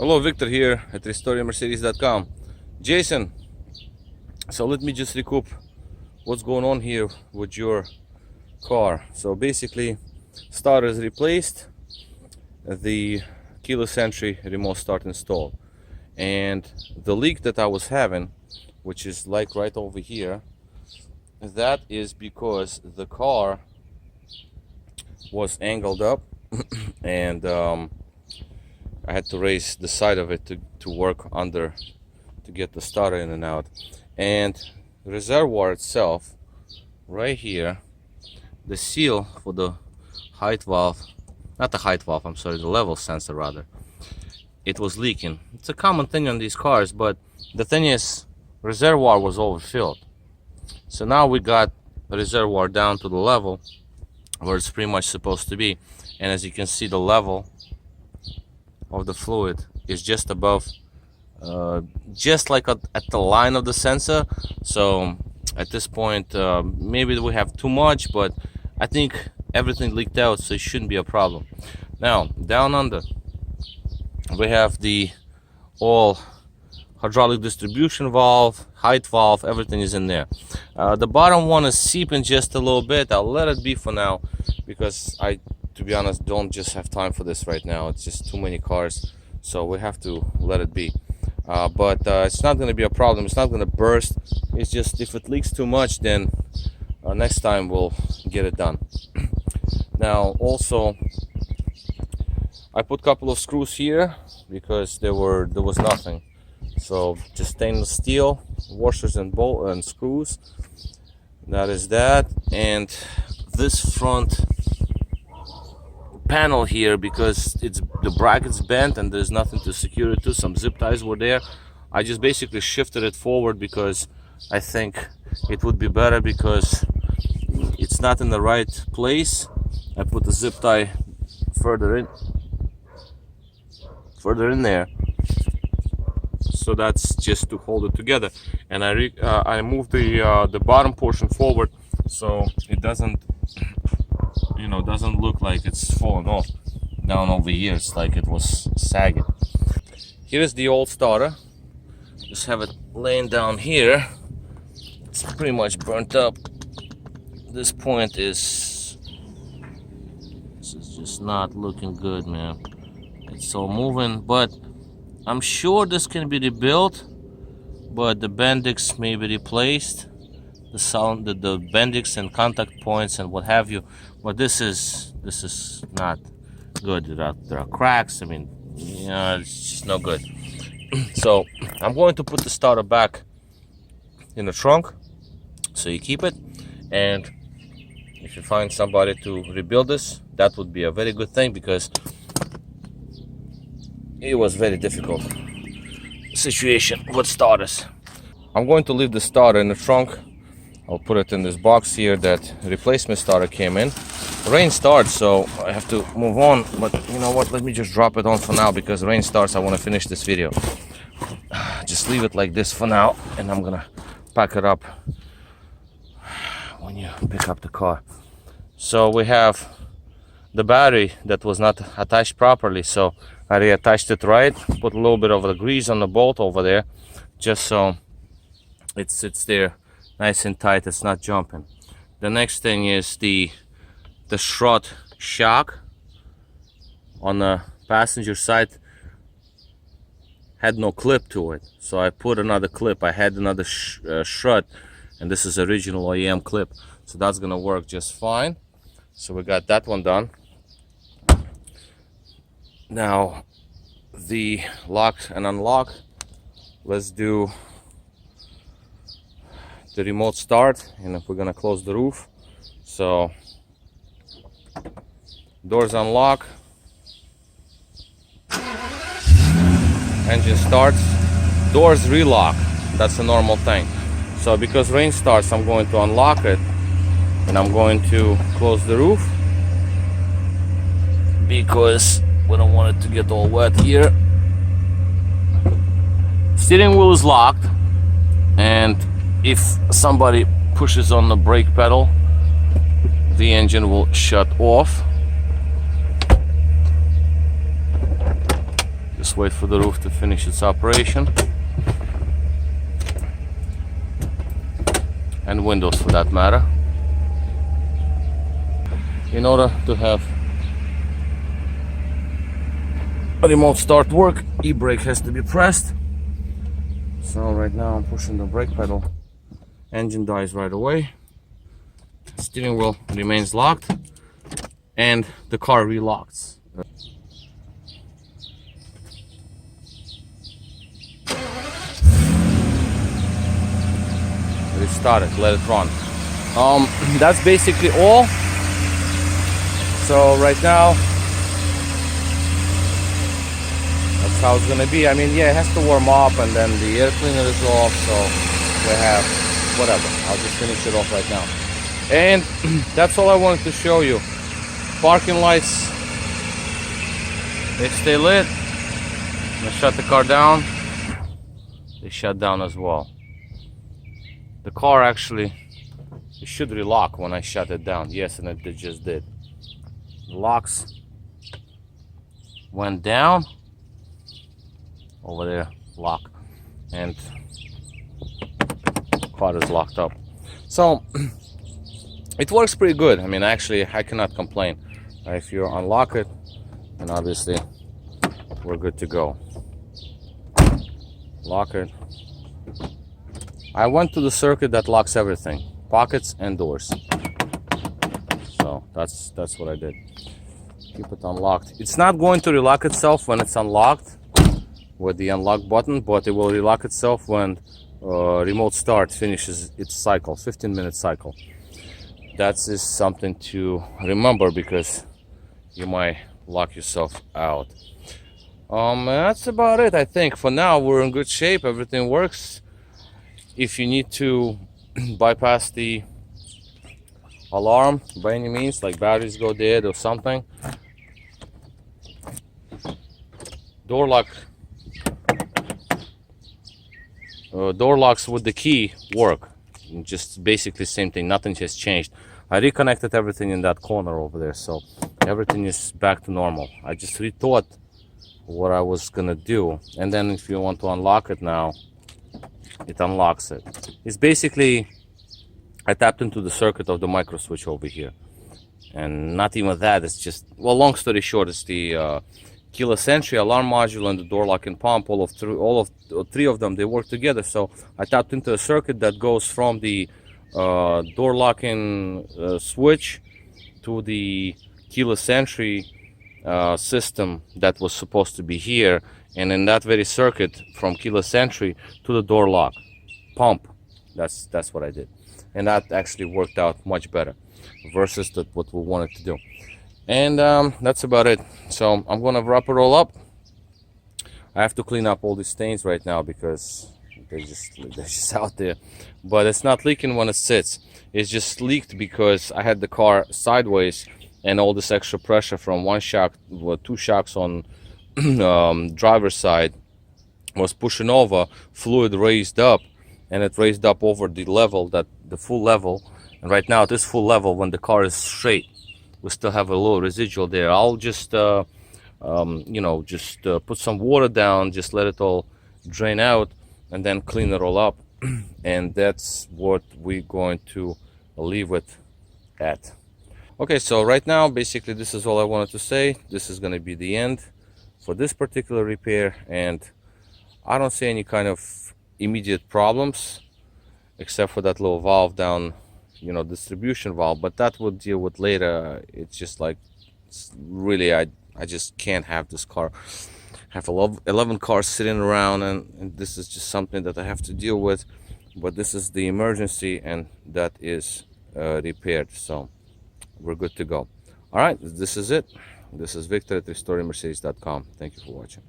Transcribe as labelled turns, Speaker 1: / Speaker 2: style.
Speaker 1: Hello, Victor here at restoremercedes.com. Jason, so let me just recoup what's going on here with your car. So basically, starter is replaced, the keyless entry remote start installed, and the leak that I was having, which is like right over here, that is because the car was angled up and I had to raise the side of it to work under to get the starter in and out. And the reservoir itself, right here, the seal for the height valve, not the height valve, I'm sorry, the level sensor rather, it was leaking. It's a common thing on these cars, but the thing is, reservoir was overfilled. So now we got the reservoir down to the level where it's pretty much supposed to be. And as you can see, the level of the fluid is just above, just like at the line of the sensor. So at this point, maybe we have too much, but I think everything leaked out, so it shouldn't be a problem. Now down under, we have the all hydraulic distribution valve, height valve, everything is in there. The bottom one is seeping just a little bit. I'll let it be for now because to be honest, don't just have time for this right now. It's just too many cars, so we have to let it be. But it's not going to be a problem. It's not going to burst. It's just if it leaks too much, then next time we'll get it done. Now also, I put a couple of screws here because there was nothing. So just stainless steel washers and bolt and screws. That is that. And this front panel here, because the bracket's bent and there's nothing to secure it to, some zip ties were there, I just basically shifted it forward because I think it would be better because it's not in the right place. I put the zip tie further in there, so that's just to hold it together. And I moved the bottom portion forward so it doesn't look like it's falling off down over here. It's like it was sagging. Here's the old starter. Just have it laying down here. It's pretty much burnt up. This point is just not looking good, man. It's all moving, but I'm sure this can be rebuilt, but the bendix may be replaced, the bendix and contact points and what have you. But this is not good. There are cracks. I mean, it's just no good. So I'm going to put the starter back in the trunk so you keep it, and if you find somebody to rebuild this, that would be a very good thing because it was very difficult situation with starters. I'm going to leave the starter in the trunk. I'll put it in this box here that replacement starter came in. Rain starts, so I have to move on, but you know what, let me just drop it on for now because rain starts. I want to finish this video. Just leave it like this for now, and I'm gonna pack it up when you pick up the car. So we have the battery that was not attached properly, so I reattached it right, put a little bit of the grease on the bolt over there just so it sits there nice and tight, it's not jumping. The next thing is the strut shock on the passenger side had no clip to it, so I put another clip. I had another strut, and this is original OEM clip, so that's gonna work just fine. So we got that one done. Now the lock and unlock, let's do the remote start, and if we're gonna close the roof. So doors unlock, engine starts, doors relock, that's a normal thing. So because rain starts, I'm going to unlock it and I'm going to close the roof because we don't want it to get all wet here. Steering wheel is locked, and if somebody pushes on the brake pedal, the engine will shut off. Just wait for the roof to finish its operation, and windows for that matter. In order to have a remote start work, e-brake has to be pressed. So right now I'm pushing the brake pedal. Engine dies right away. Steering wheel remains locked, and the car relocks. Restart it, let it run. That's basically all. So right now, that's how it's gonna be. I mean, yeah, it has to warm up, and then the air cleaner is off, so we have whatever. I'll just finish it off right now. And that's all I wanted to show you. Parking lights, they stay lit. I'm gonna shut the car down. They shut down as well. The car actually, it should relock when I shut it down. Yes, and it just did. The locks went down over there, lock, and car is locked up. So it works pretty good. I mean, actually, I cannot complain. If you unlock it, then obviously we're good to go. Lock it. I went to the circuit that locks everything, pockets and doors. So that's what I did. Keep it unlocked. It's not going to relock itself when it's unlocked with the unlock button, but it will relock itself when remote start finishes its cycle, 15-minute cycle. That is something to remember, because you might lock yourself out. That's about it. I think for now we're in good shape. Everything works. If you need to bypass the alarm by any means, like batteries go dead or something, door locks with the key work. Just basically same thing, nothing has changed. I reconnected everything in that corner over there, so everything is back to normal. I just rethought what I was gonna do, and then if you want to unlock it now, it unlocks it. It's basically, I tapped into the circuit of the micro switch over here, and not even that. It's just, well, long story short, it's the keyless entry, alarm module, and the door locking pump. All three of them, they work together. So I tapped into a circuit that goes from the door locking switch to the keyless entry system that was supposed to be here, and in that very circuit from keyless entry to the door lock pump. That's what I did, and that actually worked out much better versus what we wanted to do. And that's about it. So I'm gonna wrap it all up. I have to clean up all these stains right now because they're just out there, but it's not leaking when it sits. It's just leaked because I had the car sideways, and all this extra pressure from one shock, well, two shocks on driver's side was pushing over. Fluid raised up, and it raised up over the level, that the full level. And right now at this full level, when the car is straight, we still have a little residual there. I'll just put some water down, just let it all drain out, and then clean it all up. And that's what we're going to leave it at. Okay, so right now basically this is all I wanted to say. This is going to be the end for this particular repair, and I don't see any kind of immediate problems except for that little valve down, distribution valve, but that we'll deal with later. It's just like, really, I just can't have this car, have 11 cars sitting around, and this is just something that I have to deal with. But this is the emergency, and that is repaired, so we're good to go. All right, this is it. This is Victor at RestoringMercedes.com. Thank you for watching.